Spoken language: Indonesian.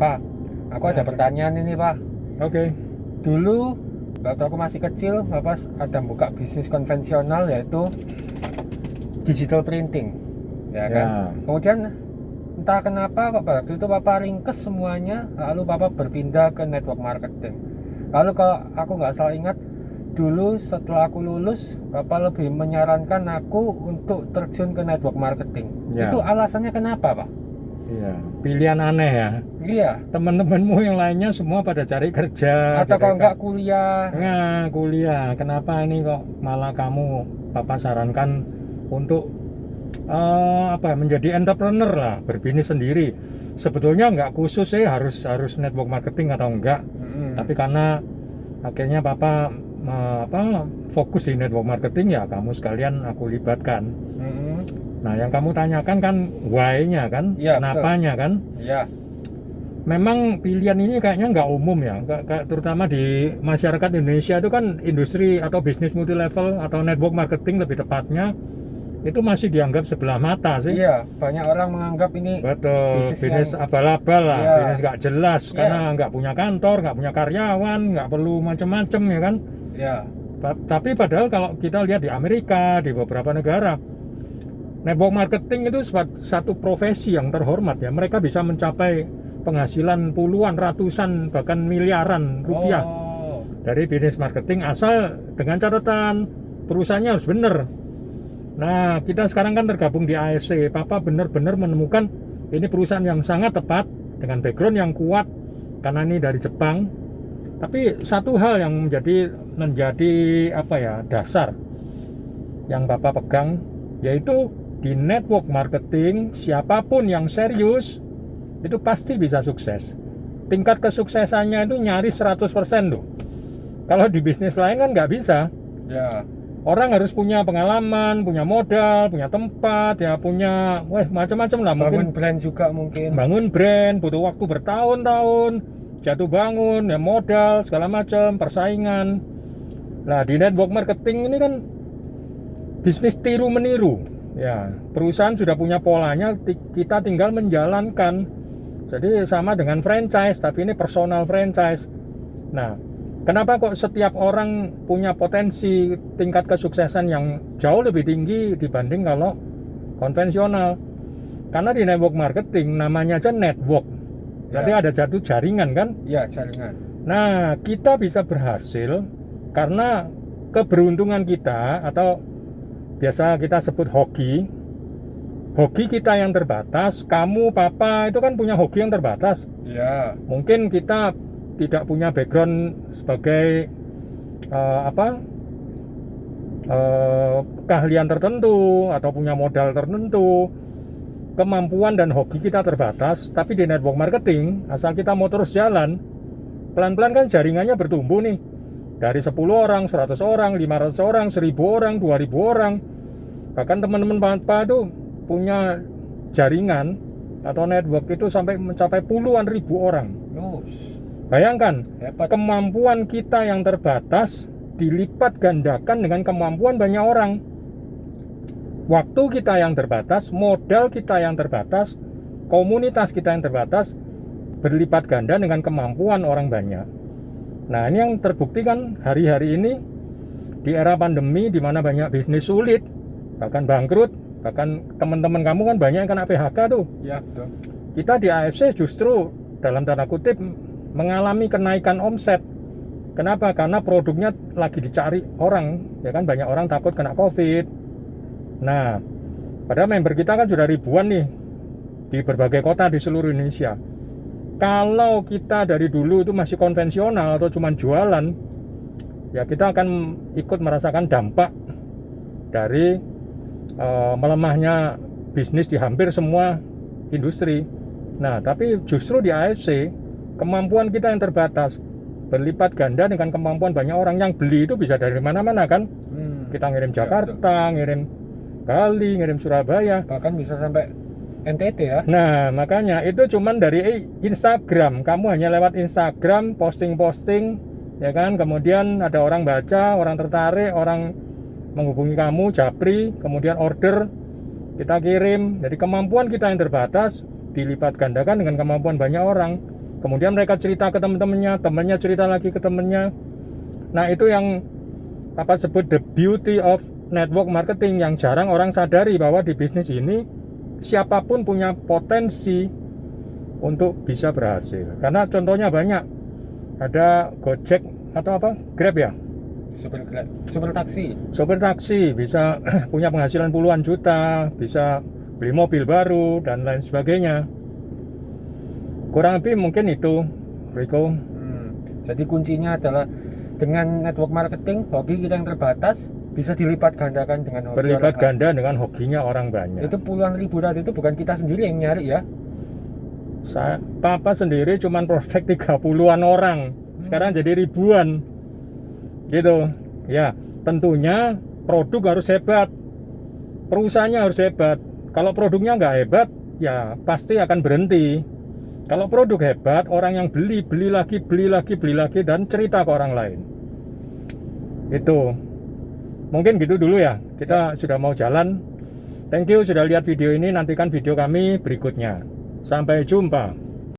Pak, aku ada pertanyaan ini Pak. Oke. Dulu waktu aku masih kecil, Bapak ada buka bisnis konvensional yaitu digital printing, ya kan? Kemudian entah kenapa kok waktu itu Bapak ringkes semuanya, lalu Bapak berpindah ke network marketing. Lalu kalau aku nggak salah ingat, dulu setelah aku lulus, Bapak lebih menyarankan aku untuk terjun ke network marketing. Ya. Itu alasannya kenapa Pak? Iya, pilihan aneh ya. Iya. Teman-temanmu yang lainnya semua pada cari kerja. Atau kalau nggak kuliah. Nah, kuliah. Kenapa ini kok malah kamu Papa sarankan untuk menjadi entrepreneur lah, berbisnis sendiri. Sebetulnya nggak khusus harus network marketing atau enggak. Tapi karena akhirnya Papa fokus di network marketing, ya kamu sekalian aku libatkan. Nah, yang kamu tanyakan kan why-nya kan, ya, kenapanya kan? Iya. Memang pilihan ini kayaknya nggak umum ya, terutama di masyarakat Indonesia itu kan industri atau bisnis multi level atau network marketing lebih tepatnya itu masih dianggap sebelah mata sih. Iya, banyak orang menganggap ini betul bisnis abal-abal lah, iya, bisnis nggak jelas iya, karena nggak punya kantor, nggak punya karyawan, nggak perlu macam-macam ya kan. Iya. Tapi padahal kalau kita lihat di Amerika, di beberapa negara, network marketing itu satu profesi yang terhormat ya. Mereka bisa mencapai penghasilan puluhan, ratusan, bahkan miliaran rupiah dari bisnis marketing, asal dengan catatan perusahaannya harus benar. Nah, kita sekarang kan tergabung di AFC. Papa benar-benar menemukan ini perusahaan yang sangat tepat dengan background yang kuat karena ini dari Jepang. Tapi satu hal yang menjadi dasar yang Bapak pegang, yaitu di network marketing siapapun yang serius itu pasti bisa sukses. Tingkat kesuksesannya itu nyaris 100% loh. Kalau di bisnis lain kan nggak bisa. Ya. Orang harus punya pengalaman, punya modal, punya tempat, ya punya macam-macam lah. Bangun brand juga mungkin. Bangun brand butuh waktu bertahun-tahun, jatuh bangun, ya modal segala macam, persaingan. Nah, di network marketing ini kan bisnis tiru meniru. Ya, perusahaan sudah punya polanya, kita tinggal menjalankan. Jadi sama dengan franchise, tapi ini personal franchise. Nah, kenapa kok setiap orang punya potensi tingkat kesuksesan yang jauh lebih tinggi dibanding kalau konvensional? Karena di network marketing namanya aja network. Berarti ada jatuh jaringan kan? Iya, jaringan. Nah, kita bisa berhasil karena keberuntungan kita, atau biasa kita sebut hoki kita yang terbatas. Kamu, Papa itu kan punya hoki yang terbatas. Iya. Mungkin kita tidak punya background sebagai keahlian tertentu atau punya modal tertentu, kemampuan dan hoki kita terbatas. Tapi di network marketing, asal kita mau terus jalan, pelan-pelan kan jaringannya bertumbuh nih, dari 10 orang, 100 orang, 500 orang, 1000 orang, 2000 orang. Bahkan teman-teman Papa itu punya jaringan atau network itu sampai mencapai puluhan ribu orang. Bayangkan, kemampuan kita yang terbatas dilipat gandakan dengan kemampuan banyak orang. Waktu kita yang terbatas, modal kita yang terbatas, komunitas kita yang terbatas, berlipat ganda dengan kemampuan orang banyak. Nah, ini yang terbukti kan hari-hari ini di era pandemi, di mana banyak bisnis sulit, bahkan bangkrut. Bahkan teman-teman kamu kan banyak yang kena PHK tuh. Ya, betul. Kita di AFC justru dalam tanda kutip mengalami kenaikan omset. Kenapa? Karena produknya lagi dicari orang, ya kan, banyak orang takut kena COVID. Nah, padahal member kita kan sudah ribuan nih di berbagai kota di seluruh Indonesia. Kalau kita dari dulu itu masih konvensional atau cuma jualan, ya kita akan ikut merasakan dampak dari melemahnya bisnis di hampir semua industri. Nah, tapi justru di AFC kemampuan kita yang terbatas berlipat ganda dengan kemampuan banyak orang. Yang beli itu bisa dari mana-mana kan. Kita ngirim Jakarta, ngirim Bali, ngirim Surabaya, bahkan bisa sampai NTT ya. Nah, makanya itu cuman dari Instagram. Kamu hanya lewat Instagram posting-posting, ya kan. Kemudian ada orang baca, orang tertarik, orang menghubungi kamu, japri, kemudian order, kita kirim. Jadi kemampuan kita yang terbatas dilipat gandakan dengan kemampuan banyak orang. kemudian mereka cerita ke teman-temannya, temannya cerita lagi ke temannya. Nah, itu yang sebut the beauty of network marketing, yang jarang orang sadari bahwa di bisnis ini siapapun punya potensi untuk bisa berhasil. Karena contohnya banyak. Ada Gojek atau Grab ya? Sopir taksi bisa punya penghasilan puluhan juta, bisa beli mobil baru dan lain sebagainya. Kurang lebih mungkin itu, Riko. Jadi kuncinya adalah dengan network marketing, hoki kita yang terbatas bisa dilipat gandakan dengan hoki berlipat ganda dengan hokinya orang banyak. Itu puluhan ribu tadi itu bukan kita sendiri yang nyari ya. Papa sendiri cuman prospek 30-an orang. Sekarang jadi ribuan. Gitu. Ya, tentunya produk harus hebat. Perusahaannya harus hebat. Kalau produknya nggak hebat, ya pasti akan berhenti. Kalau produk hebat, orang yang beli lagi dan cerita ke orang lain. Itu. Mungkin gitu dulu ya. Kita sudah mau jalan. Thank you sudah lihat video ini. Nantikan video kami berikutnya. Sampai jumpa.